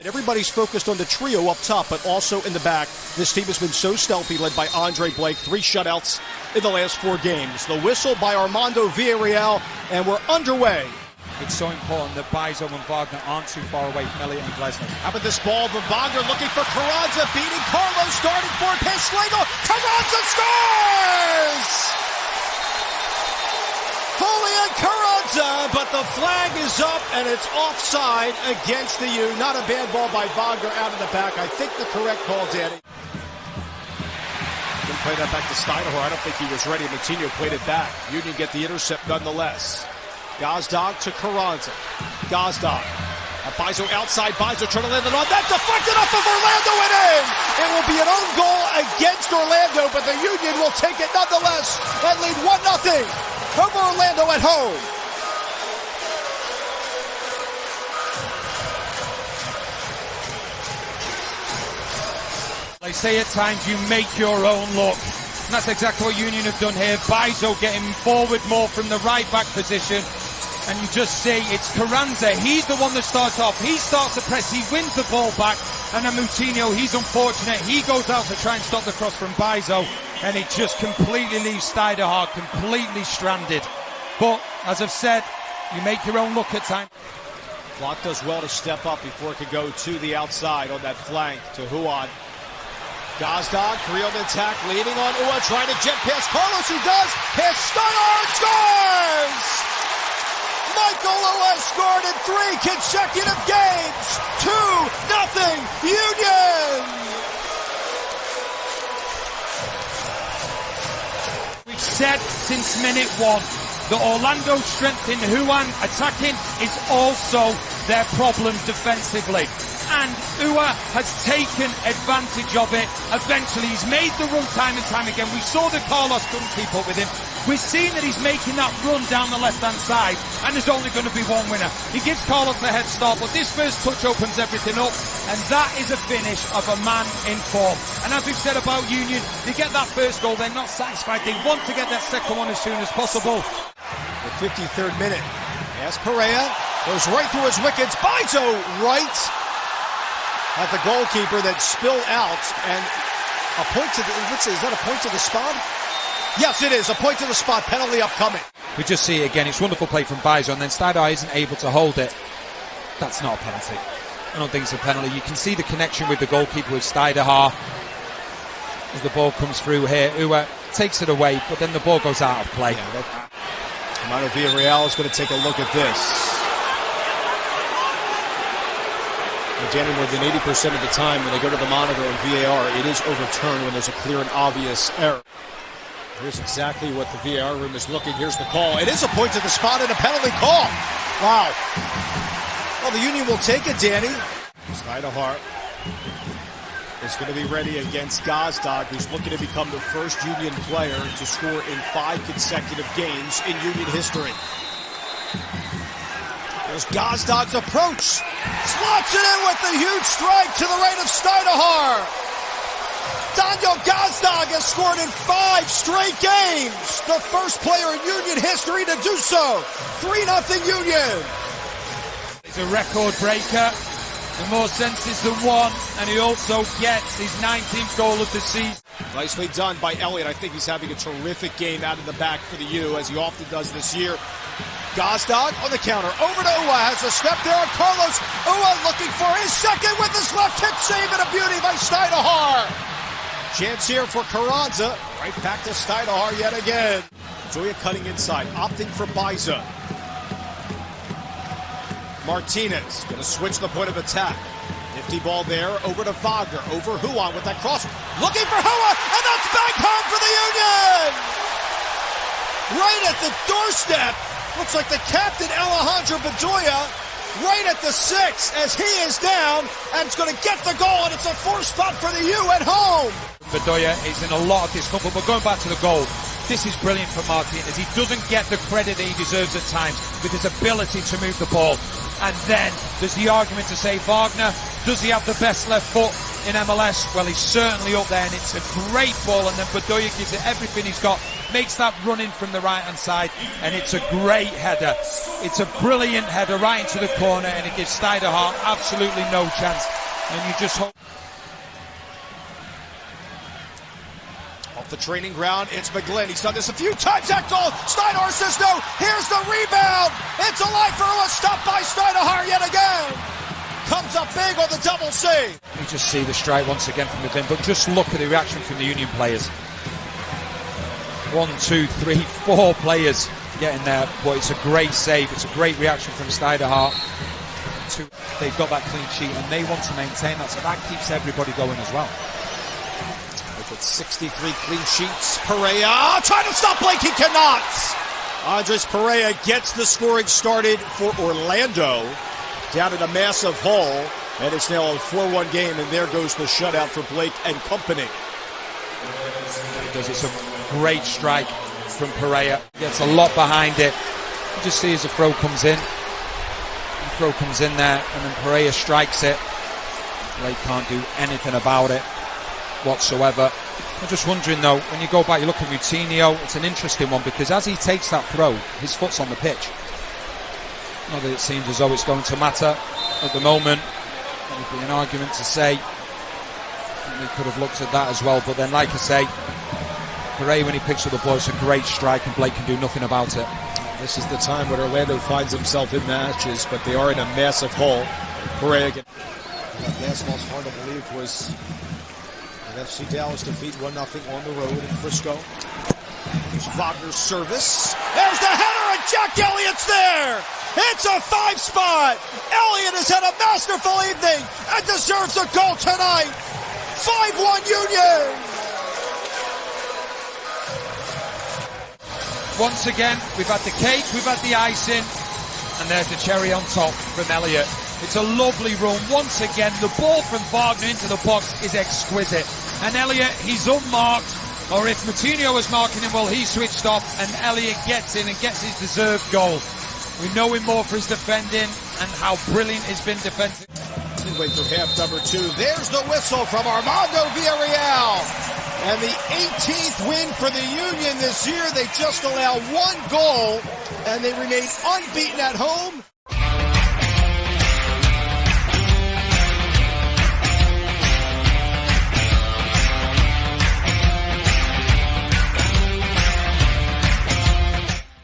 Everybody's focused on the trio up top, but also in the back. This team has been so stealthy, led by Andre Blake. 3 shutouts in the last 4 games. The whistle by Armando Villarreal, and we're underway. It's so important that Baizo and Wagner aren't too far away from Elliott and Glesner. How about this ball from Wagner looking for Carranza, beating Carlos, starting for it, pass Schlegel. Carranza scores! Julian Carranza, but the flag is up and it's offside against the U. Not a bad ball by Wagner out of the back. I think the correct call, Danny. Didn't play that back to Steinhauer. I don't think he was ready. Moutinho played it back. Union get the intercept nonetheless. Gazdag to Carranza. Gazdag. Baizo outside. Baizo trying to land it on. That deflected off of Orlando and in! It will be an own goal against Orlando, but the Union will take it nonetheless and lead 1-0 over Orlando at home. They say at times you make your own luck. And that's exactly what Union have done here. Baizo getting forward more from the right back position. And you just see it's Carranza. He's the one that starts off. He starts the press. He wins the ball back. And then Moutinho, he's unfortunate. He goes out to try and stop the cross from Baizo. And it just completely leaves Steinhauer completely stranded. But, as I've said, you make your own luck at times. Block does well to step up before it could go to the outside on that flank to Huan. Gazdag, 3 on the attack, leading on Ua, trying to jet past Carlos. He does. Pass Steinhauer scores! Michael Ua scored in 3 consecutive games. 2-0 Union! We've said since minute 1 that Orlando's strength in Huan attacking is also their problem defensively. And Ua has taken advantage of it. Eventually, he's made the run time and time again. We saw that Carlos couldn't keep up with him. We've seen that he's making that run down the left-hand side, and there's only going to be one winner. He gives Carlos the head start, but this first touch opens everything up, and that is a finish of a man in form. And as we've said about Union, they get that first goal, they're not satisfied. They want to get that second one as soon as possible. The 53rd minute. As Perea goes right through his wickets. Baizo right at the goalkeeper that spilled out, and a point to the, is that a point to the spot? Yes, it is. A point to the spot. Penalty upcoming. We just see it again. It's wonderful play from Baizo, and then Steinhauer isn't able to hold it. That's not a penalty. I don't think it's a penalty. You can see the connection with the goalkeeper with Steinhauer as the ball comes through here. Ua takes it away, but then the ball goes out of play. Armando Villarreal is going to take a look at this. Danny, more than 80% of the time when they go to the monitor in VAR, it is overturned when there's a clear and obvious error. Here's exactly what the VAR room is looking. Here's the call. It is a point to the spot and a penalty call. Wow. Well, the Union will take it, Danny. Steinhauer is going to be ready against Gazdag, who's looking to become the first Union player to score in 5 consecutive games in Union history. There's Gazdag's approach. Slots it in with the huge strike to the right of Steinhauer. Daniel Gazdag has scored in 5 straight games. The first player in Union history to do so. 3-0 Union. He's a record breaker in more senses than one, and he also gets his 19th goal of the season. Nicely done by Elliott. I think he's having a terrific game out of the back for the U, as he often does this year. Gazdag on the counter. Over to Ua. Has a step there on Carlos. Ua looking for his second with his left hip save, and a beauty by Steinhauer. Chance here for Carranza. Right back to Steinhauer yet again. Joya cutting inside, opting for Baizo. Martinez going to switch the point of attack. Nifty ball there, over to Wagner, over Huan with that cross. Looking for Huan, and that's back home for the Union! Right at the doorstep. Looks like the captain, Alejandro Bedoya, right at the 6 as he is down, and it's going to get the goal, and it's a 4 spot for the U at home. Bedoya is in a lot of discomfort, but going back to the goal, this is brilliant for Martinez. He doesn't get the credit that he deserves at times with his ability to move the ball. And then there's the argument to say, Wagner, does he have the best left foot in MLS? Well, he's certainly up there, and it's a great ball, and then Bedoya gives it everything he's got, makes that run in from the right-hand side, and it's a great header. It's a brilliant header right into the corner, and it gives Stuydehaart absolutely no chance, and you just hope. Off the training ground, it's McGlynn. He's done this a few times. That goal, Stuydehaart says no. Here's the rebound. It's a life for a stop by Stuydehaart yet again. Comes up big on the double save. You just see the strike once again from McGlynn, but just look at the reaction from the Union players. 1, 2, 3, 4 players getting there, but it's a great save. It's a great reaction from Stuydehaart. They've got that clean sheet and they want to maintain that, so that keeps everybody going as well. Look at 63 clean sheets. Pereira trying to stop Blake, he cannot. Andres Pereira gets the scoring started for Orlando down in a massive hole, and it's now a 4-1 game, and there goes the shutout for Blake and company. It's a great strike from Pereira. Gets a lot behind it. You just see as the throw comes in. The throw comes in there, and then Pereira strikes it. Blake can't do anything about it whatsoever. I'm just wondering though, when you go back, you look at Moutinho, it's an interesting one, because as he takes that throw, his foot's on the pitch. Not that it seems as though it's going to matter at the moment. There would be an argument to say we could have looked at that as well, but then like I say, Pereira, when he picks up the ball, it's a great strike and Blake can do nothing about it. This is the time when Orlando finds himself in matches, but they are in a massive hole. Pereira again. That last loss, hard to believe, was an FC Dallas defeat 1-0 on the road in Frisco. There's Wagner's service. There's the header, and Jack Elliott's there. It's a 5-spot. Elliott has had a masterful evening and deserves a goal tonight. 5-1 Union. Once again, we've had the cake, we've had the icing, and there's the cherry on top from Elliott. It's a lovely run. Once again, the ball from Wagner into the box is exquisite. And Elliott, he's unmarked, or if Moutinho was marking him, well, he switched off, and Elliott gets in and gets his deserved goal. We know him more for his defending and how brilliant he's been defensively. Midway through half number 2, there's the whistle from Armando Villarreal. And the 18th win for the Union this year. They just allow 1 goal, and they remain unbeaten at home.